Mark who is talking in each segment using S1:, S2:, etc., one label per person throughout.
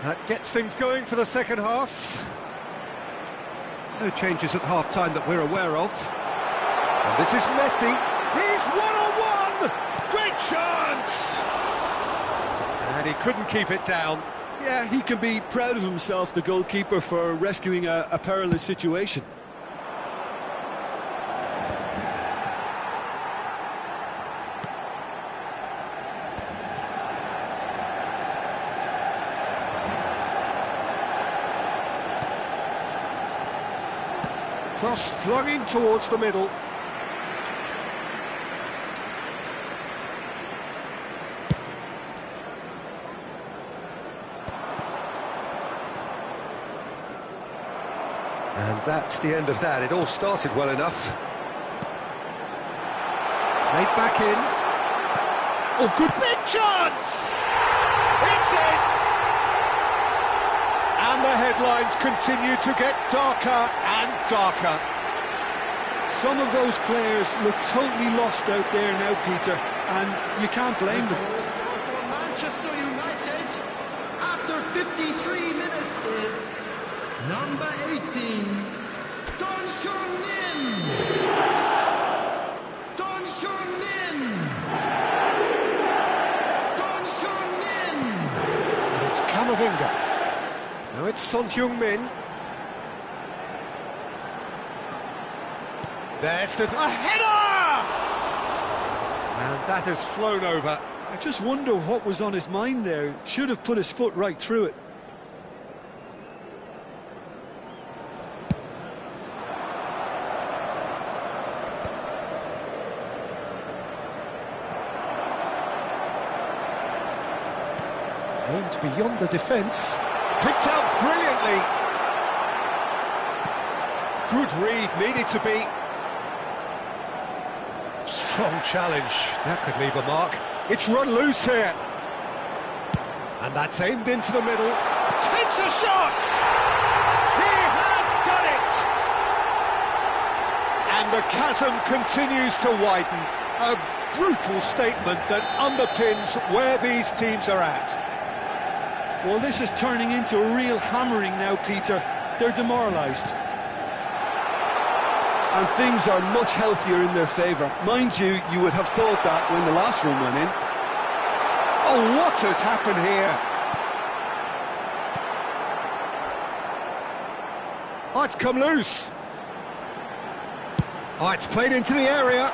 S1: That gets things going for the second half. No changes at half-time that we're aware of. And this is Messi. He's one-on-one! Great chance! And he couldn't keep it down.
S2: Yeah, he can be proud of himself, the goalkeeper, for rescuing a perilous situation.
S1: Cross flung in towards the middle. And that's the end of that. It all started well enough. Played back in. Oh, good big chance! It's in! And the headlines continue to get darker and darker.
S2: Some of those players look totally lost out there now, Peter, and you can't blame them.
S3: For Manchester United, after 53 minutes, is number 18, Son Heung-min. Son Heung-min. Son Heung-min.
S1: And it's Camavinga. Now it's Son Heung-min. There's a header! And that has flown over.
S2: I just wonder what was on his mind there. Should have put his foot right through it.
S1: Aimed beyond the defence. Picked out brilliantly. Good read, needed to be. Strong challenge, that could leave a mark. It's run loose here. And that's aimed into the middle. Takes a shot! He has done it! And the chasm continues to widen. A brutal statement that underpins where these teams are at.
S2: Well, this is turning into a real hammering now, Peter. They're demoralised. And things are much healthier in their favour. Mind you, you would have thought that when the last one went in.
S1: Oh, what has happened here? Oh, it's come loose. Oh, it's played into the area.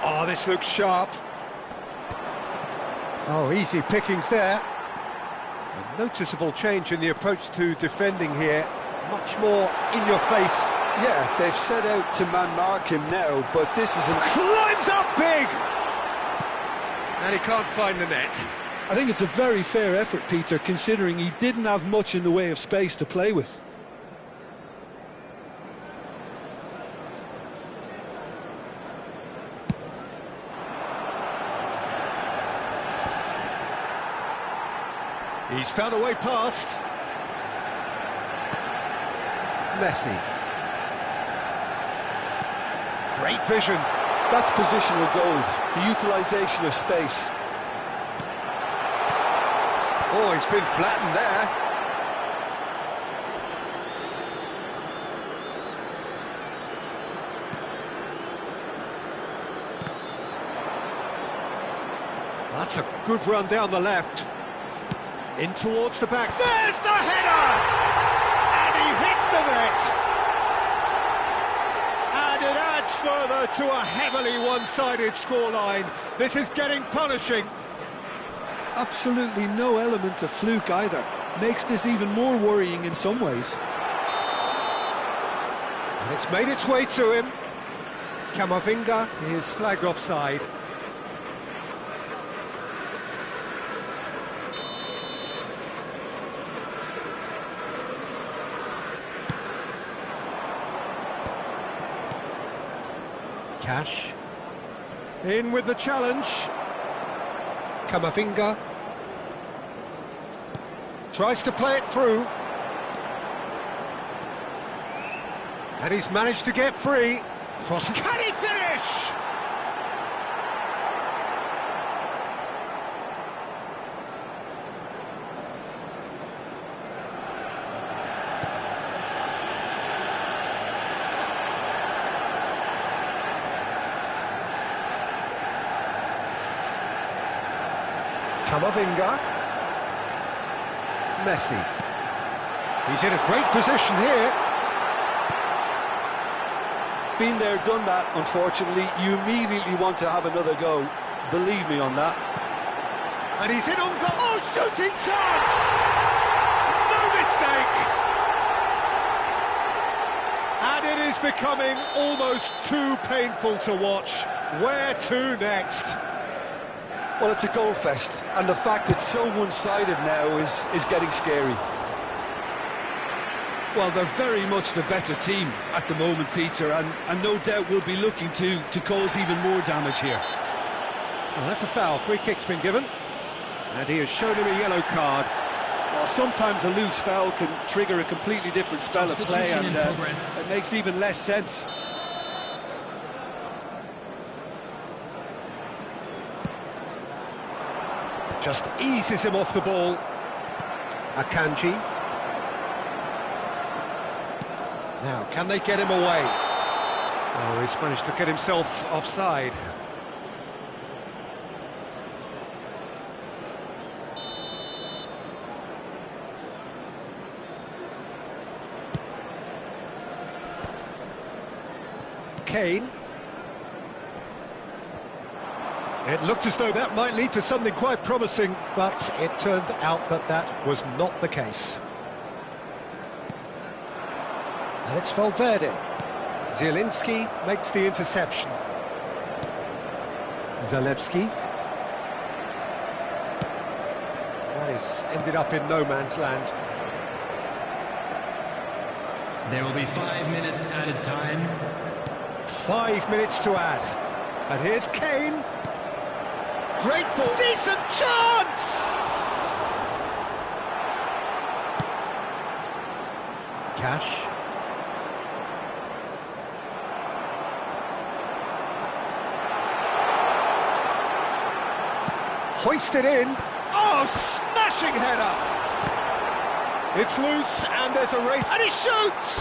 S1: Oh, this looks sharp. Oh, easy pickings there. A noticeable change in the approach to defending here. Much more in your face.
S2: Yeah, they've set out to man-mark him now, but this is
S1: climbs up big! And he can't find the net.
S2: I think it's a very fair effort, Peter, considering he didn't have much in the way of space to play with.
S1: He's found a way past. Messi. Great vision.
S2: That's positional gold, the utilisation of space.
S1: Oh, he's been flattened there. That's a good run down the left. In towards the back. There's the header! And he hits the net! And it adds further to a heavily one-sided scoreline. This is getting punishing.
S2: Absolutely no element of fluke either. Makes this even more worrying in some ways.
S1: And it's made its way to him. Camavinga is flagged offside. Cash. In with the challenge. Camavinga. Tries to play it through. And he's managed to get free. Cross. Can he finish? Camavinga. Messi. He's in a great position here.
S2: Been there, done that, unfortunately. You immediately want to have another go. Believe me on that.
S1: And he's in on goal. Oh, shooting chance! No mistake! And it is becoming almost too painful to watch. Where to next?
S2: Well, it's a goal fest, and the fact it's so one-sided now is getting scary. Well, they're very much the better team at the moment, Peter, and no doubt will be looking to cause even more damage here.
S1: Well, that's a foul. Free kick's been given. And he has shown him a yellow card.
S2: Well, sometimes a loose foul can trigger a completely different spell of play, and it makes even less sense.
S1: Just eases him off the ball. Akanji. Now, can they get him away? Oh, he's managed to get himself offside. Kane. It looked as though that might lead to something quite promising, but it turned out that that was not the case. And it's Valverde. Zielinski makes the interception. Zalewski. That is ended up in no man's land.
S3: There will be 5 minutes added time.
S1: 5 minutes to add. And here's Kane. Great ball. Decent chance! Cash. Hoisted in. Oh, smashing header! It's loose, and there's a race, and he shoots!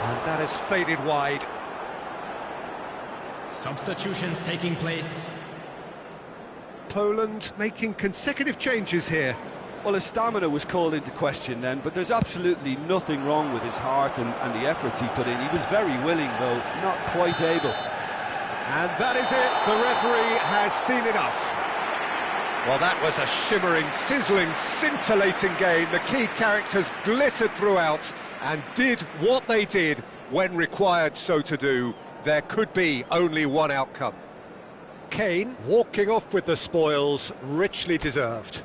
S1: And that has faded wide.
S3: Substitutions taking place.
S1: Poland making consecutive changes here.
S2: Well, his stamina was called into question then, but there's absolutely nothing wrong with his heart and the efforts he put in. He was very willing, though, not quite able.
S1: And that is it. The referee has seen enough. Well, that was a shimmering, sizzling, scintillating game. The key characters glittered throughout and did what they did when required so to do. There could be only one outcome. Kane walking off with the spoils, richly deserved.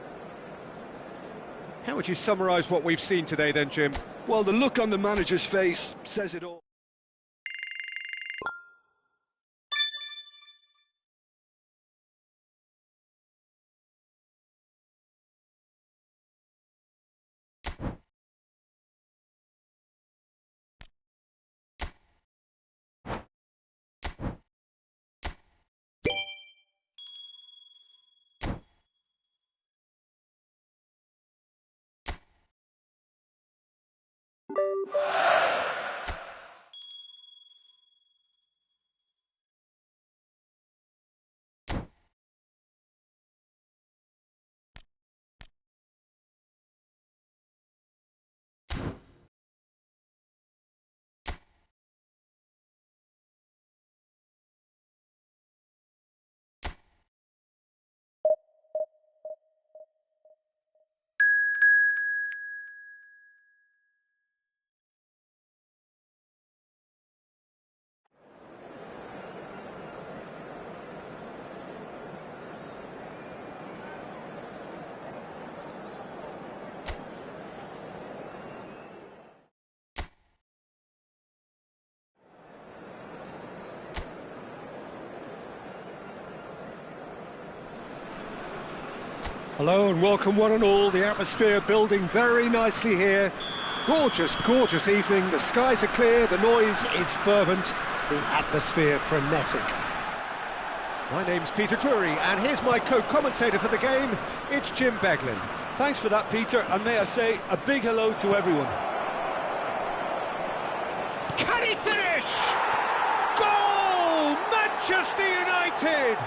S1: How would you summarise what we've seen today then, Jim?
S2: Well, the look on the manager's face says it all.
S1: Hello and welcome one and all. The atmosphere building very nicely here. Gorgeous, gorgeous evening. The skies are clear, the noise is fervent, the atmosphere frenetic. My name's Peter Drury and here's my co-commentator for the game. It's Jim Beglin.
S2: Thanks for that, Peter, and may I say a big hello to everyone.
S1: Can he finish? Goal! Manchester United!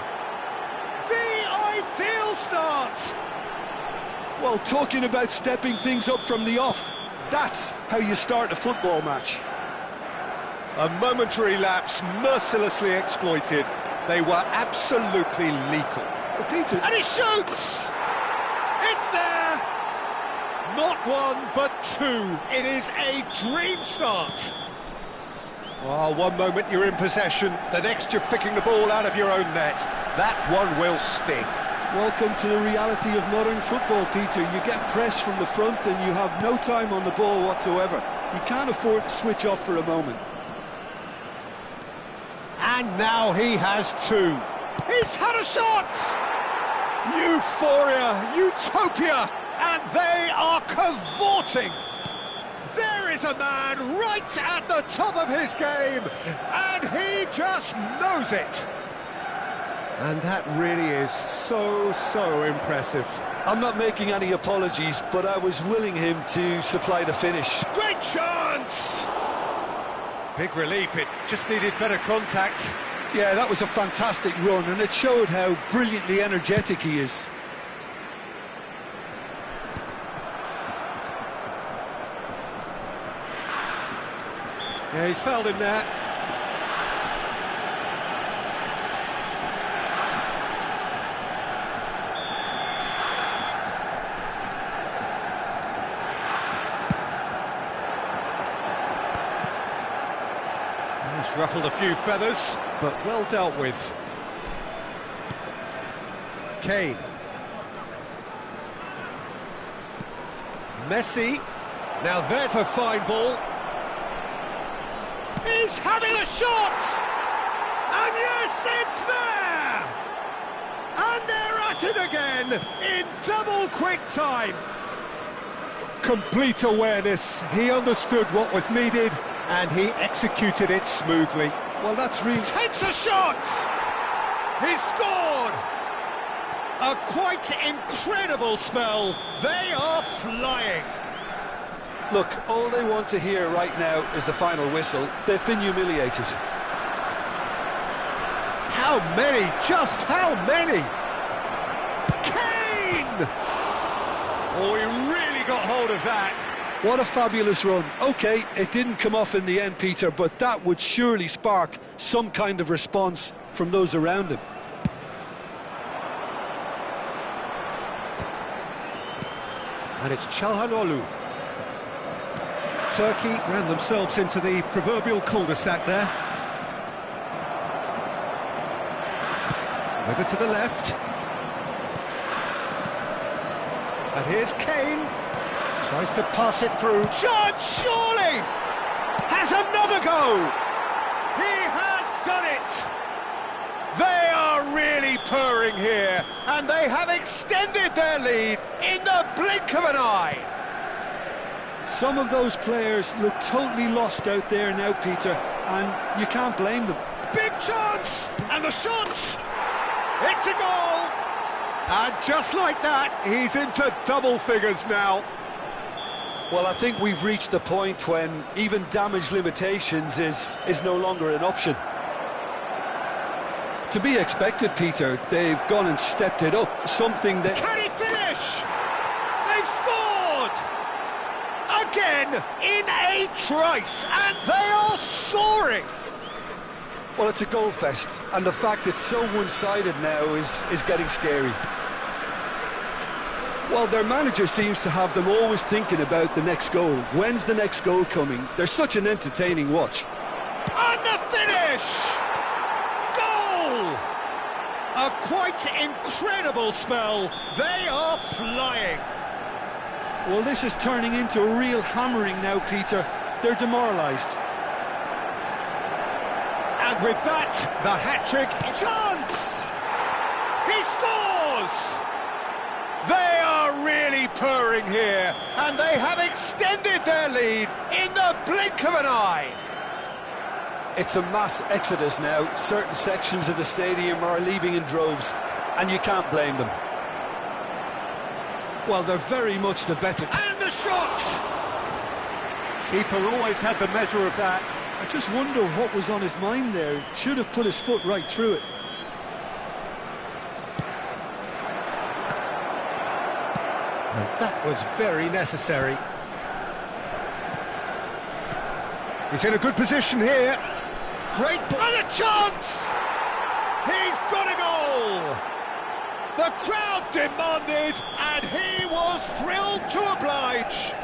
S1: The Ideal start!
S2: Well, talking about stepping things up from the off, that's how you start a football match.
S1: A momentary lapse mercilessly exploited. They were absolutely lethal.
S2: But Peter...
S1: And he shoots! It's there! Not one, but two. It is a dream start. Oh, one moment you're in possession, the next you're picking the ball out of your own net. That one will sting.
S2: Welcome to the reality of modern football, Peter. You get pressed from the front and you have no time on the ball whatsoever. You can't afford to switch off for a moment.
S1: And now he has two. He's had a shot! Euphoria, utopia, and they are cavorting. There is a man right at the top of his game, and he just knows it. And that really is so impressive.
S2: I'm not making any apologies, but I was willing him to supply the finish.
S1: Great chance! Big relief, it just needed better contact.
S2: Yeah, that was a fantastic run, and it showed how brilliantly energetic he is.
S1: Yeah, he's fouled him there. He's ruffled a few feathers, but well dealt with. Kane. Messi. Now there's a fine ball. He's having a shot! And yes, it's there! And they're at it again, in double quick time. Complete awareness, he understood what was needed, and he executed it smoothly.
S2: Well, that's really...
S1: Takes a shot! He's scored! A quite incredible spell. They are flying.
S2: Look, all they want to hear right now is the final whistle. They've been humiliated.
S1: How many? Just how many? Kane! Oh, he really got hold of that.
S2: What a fabulous run. OK, it didn't come off in the end, Peter, but that would surely spark some kind of response from those around him.
S1: And it's Çalhanoğlu. Turkey ran themselves into the proverbial cul-de-sac there. Over to the left. And here's Kane. Tries to pass it through. Chance, surely! Has another go! He has done it! They are really purring here, and they have extended their lead in the blink of an eye.
S2: Some of those players look totally lost out there now, Peter, and you can't blame them.
S1: Big chance! And the shot! It's a goal! And just like that, he's into double figures now.
S2: Well, I think we've reached the point when even damage limitations is no longer an option. To be expected, Peter, they've gone and stepped it up, something that...
S1: Can he finish? They've scored! Again, in a trice, and they are soaring!
S2: Well, it's a goal fest, and the fact it's so one-sided now is getting scary. Well, their manager seems to have them always thinking about the next goal. When's the next goal coming? They're such an entertaining watch.
S1: And the finish! Goal! A quite incredible spell. They are flying.
S2: Well, this is turning into a real hammering now, Peter. They're demoralised.
S1: And with that, the hat-trick chance! He scores! They are really purring here, and they have extended their lead in the blink of an eye.
S2: It's a mass exodus now. Certain sections of the stadium are leaving in droves, and you can't blame them. Well, they're very much the better...
S1: And the shot! Keeper always had the measure of that.
S2: I just wonder what was on his mind there. Should have put his foot right through it.
S1: And that was very necessary. He's in a good position here. Great, and a chance! He's got a goal! The crowd demanded, and he was thrilled to oblige.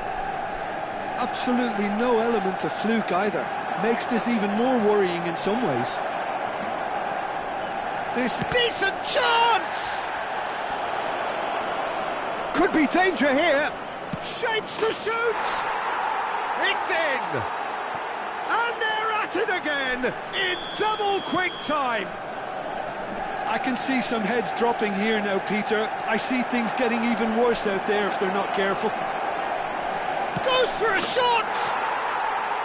S2: Absolutely no element of fluke either. Makes this even more worrying in some ways.
S1: This decent chance! Could be danger here. Shapes to shoot! It's in! And they're at it again in double quick time.
S2: I can see some heads dropping here now, Peter. I see things getting even worse out there if they're not careful.
S1: Goes for a shot!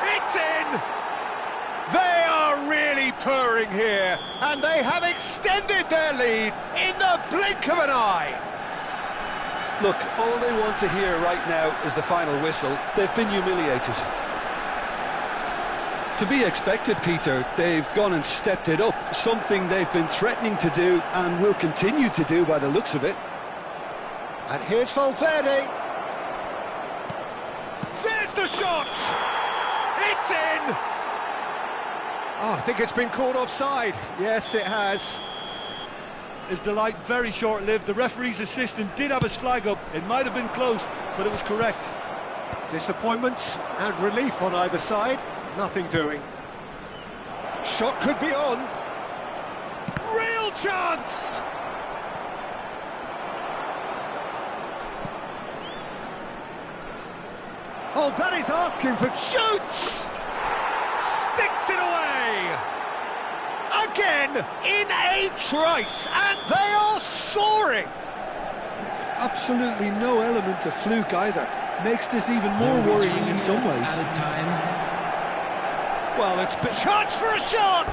S1: It's in! They are really purring here, and they have extended their lead in the blink of an eye.
S2: Look, all they want to hear right now is the final whistle. They've been humiliated. To be expected, Peter. They've gone and stepped it up, something they've been threatening to do and will continue to do by the looks of it.
S1: And here's Valverde. There's the shot! It's in! Oh, I think it's been called offside. Yes, it has.
S2: Is the light very short-lived? The referee's assistant did have his flag up. It might have been close, but it was correct.
S1: Disappointment and relief on either side. Nothing doing. Shot could be on. Real chance! Oh, that is asking for shoots! Sticks it away! Again, in a trice, and they are soaring!
S2: Absolutely no element of fluke either. Makes this even more worrying in some ways.
S3: Added time.
S1: Well, it's been chance for a shot!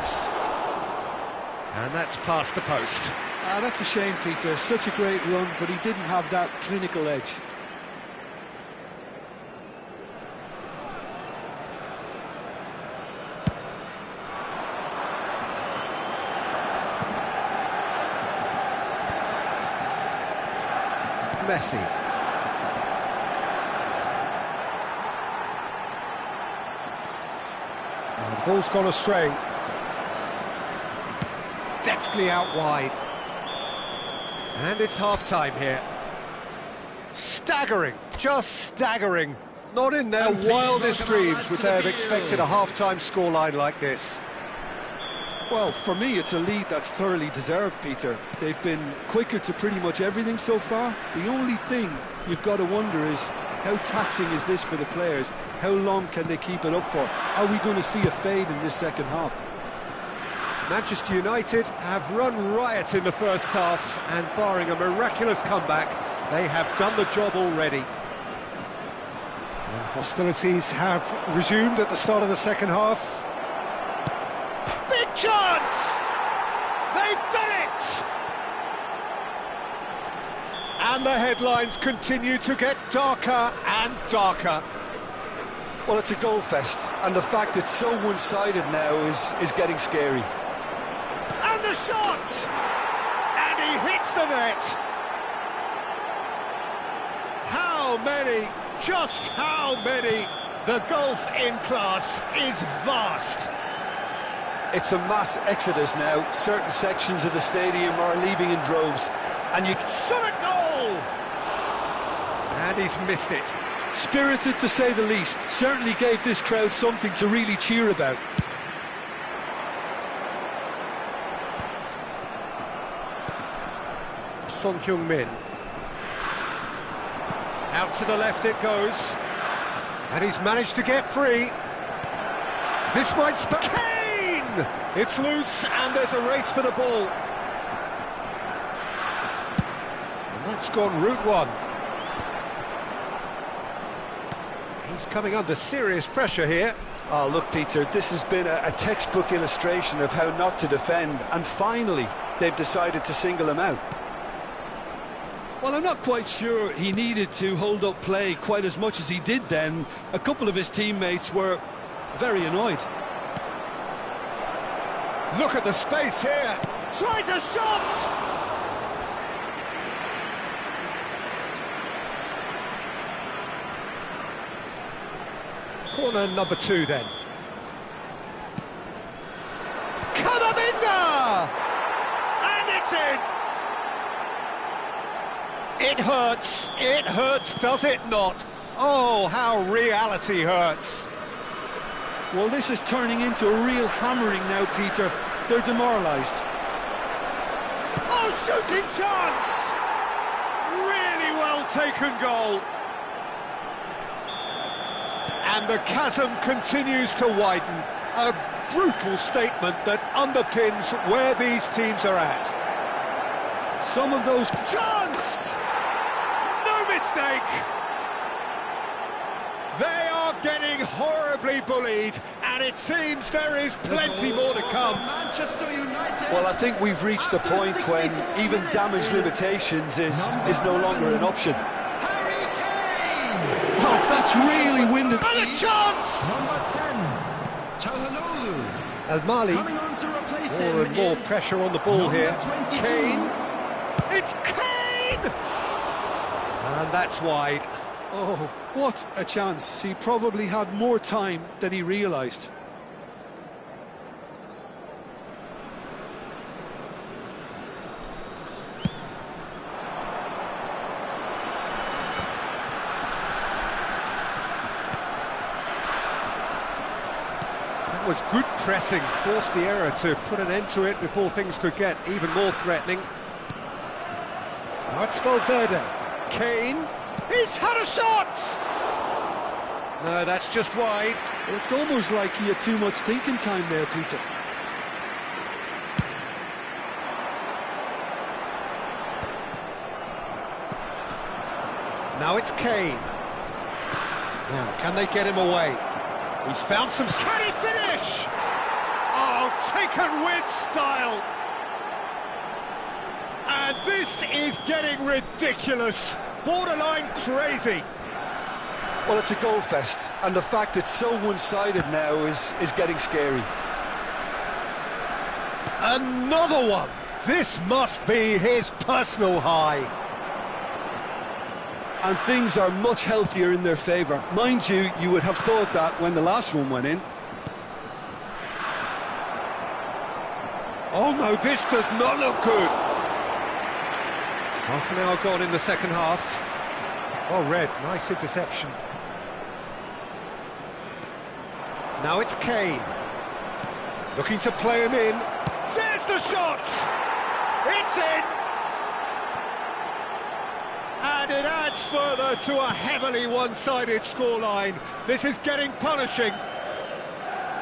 S1: And that's past the post.
S2: That's a shame, Peter. Such a great run, but he didn't have that clinical edge.
S1: Messi. And the ball's gone astray. Deftly out wide. And it's half-time here. Staggering, just staggering. Not in their wildest dreams would they have expected a half-time scoreline like this.
S2: Well, for me, it's a lead that's thoroughly deserved, Peter. They've been quicker to pretty much everything so far. The only thing you've got to wonder is, how taxing is this for the players? How long can they keep it up for? Are we going to see a fade in this second half?
S1: Manchester United have run riot in the first half, and barring a miraculous comeback, they have done the job already. And hostilities have resumed at the start of the second half. Big chance! They've done it! And the headlines continue to get darker and darker.
S2: Well, it's a goal fest, and the fact it's so one-sided now is getting scary.
S1: And the shot! And he hits the net! How many? Just how many? The gulf in class is vast.
S2: It's a mass exodus now. Certain sections of the stadium are leaving in droves. And you
S1: shot a goal! And he's missed it.
S2: Spirited, to say the least. Certainly gave this crowd something to really cheer about.
S1: Son Heung-min. Out to the left it goes. And he's managed to get free. This might Kane! It's loose and there's a race for the ball. And that's gone route one. He's coming under serious pressure here.
S2: Oh, look, Peter, this has been a textbook illustration of how not to defend. And finally, they've decided to single him out. Well, I'm not quite sure he needed to hold up play quite as much as he did then. A couple of his teammates were very annoyed.
S1: Look at the space here. Tries a shot! Corner number 2 then. Camavinga! And it's in! It hurts, does it not? Oh, how reality hurts.
S2: Well, this is turning into a real hammering now, Peter. They're demoralised.
S1: Oh, shooting chance! Really well taken goal. And the chasm continues to widen. A brutal statement that underpins where these teams are at.
S2: Some of those...
S1: Chance! No mistake! They are getting horribly bullied, and it seems there is plenty more to come.
S3: Manchester United.
S2: Well, I think we've reached the point when even damage limitations is no longer an option.
S3: Harry Kane.
S2: Oh, that's really winded.
S1: And a chance!
S3: Number 10, Çalhanoğlu.
S1: El Mali,
S3: Coming on to replace
S1: more
S3: him
S1: and more
S3: is
S1: pressure on the ball
S3: number
S1: here.
S3: 22.
S1: Kane! It's Kane! And that's wide.
S2: Oh, what a chance. He probably had more time than he realised.
S1: That was good pressing, forced the error to put an end to it before things could get even more threatening. Now it's Valverde. Kane, he's had a shot! No, that's just wide.
S2: It's almost like he had too much thinking time there, Peter.
S1: Now it's Kane. Now, can they get him away? He's found some... Can he finish? Oh, taken with style. And this is getting ridiculous. Borderline crazy.
S2: Well, it's a goal fest, and the fact it's so one-sided now is getting scary.
S1: Another one. This must be his personal high.
S2: And things are much healthier in their favour. Mind you, you would have thought that when the last one went in.
S1: Oh no, this does not look good. Half an hour gone in the second half. Oh, Red, nice interception. Now it's Kane. Looking to play him in. There's the shot! It's in! And it adds further to a heavily one-sided scoreline. This is getting punishing.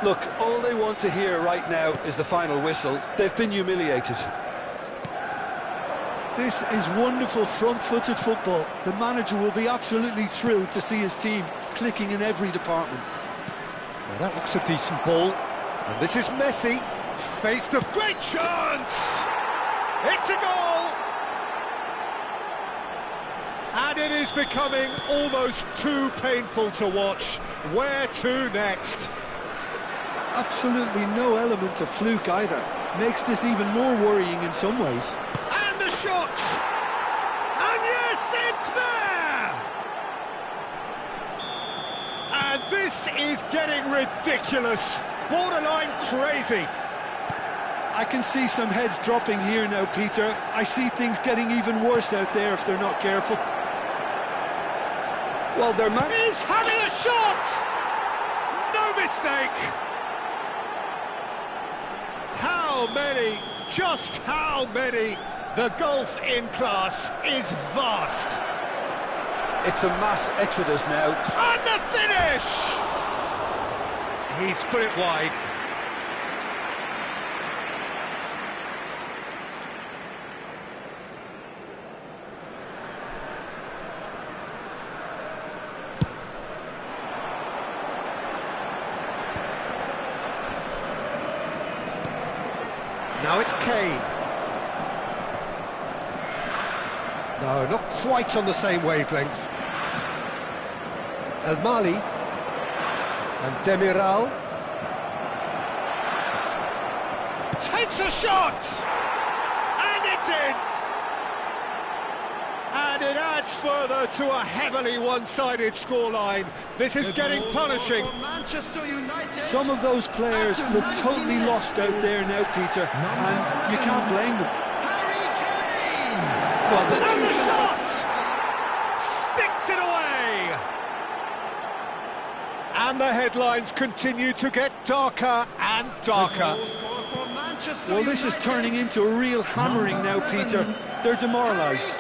S2: Look, all they want to hear right now is the final whistle. They've been humiliated. This is wonderful front-footed football. The manager will be absolutely thrilled to see his team clicking in every department.
S1: Now that looks a decent ball. And this is Messi. Face to... Great chance! It's a goal! And it is becoming almost too painful to watch. Where to next?
S2: Absolutely no element of fluke either. Makes this even more worrying in some ways.
S1: And the shot! And yes, it's there! And this is getting ridiculous. Borderline crazy.
S2: I can see some heads dropping here now, Peter. I see things getting even worse out there if they're not careful. Well, their man...
S1: He's having a shot! No mistake! How many? Just how many? The gulf in class is vast.
S2: It's a mass exodus now.
S1: And the finish! He's put it wide. Now it's Kane. No, not quite on the same wavelength. El Mali and Demiral takes a shot, and it's in. And it adds further to a heavily one-sided scoreline. This is getting punishing.
S3: Manchester United.
S2: Some of those players look totally lost out there now, Peter, and you can't blame them.
S3: Harry Kane.
S2: Well,
S1: And the shot! Sticks it away! And the headlines continue to get darker and darker.
S2: Well, this is turning into a real hammering now, Peter. They're demoralised.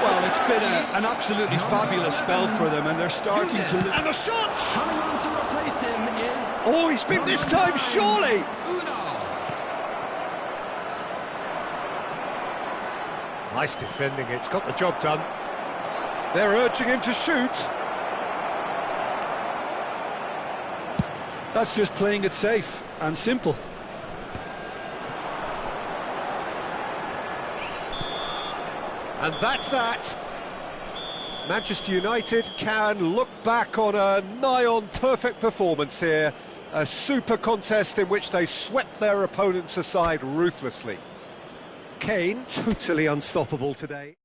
S2: Well, it's been an absolutely fabulous spell for them, and they're starting to look...
S1: And the shot!
S3: Coming on to replace him is...
S1: Oh, he's been this time, surely!
S3: Uno.
S1: Nice defending, it's got the job done. They're urging him to shoot.
S2: That's just playing it safe and simple.
S1: And that's that. Manchester United can look back on a nigh-on perfect performance here. A super contest in which they swept their opponents aside ruthlessly. Kane, totally unstoppable today.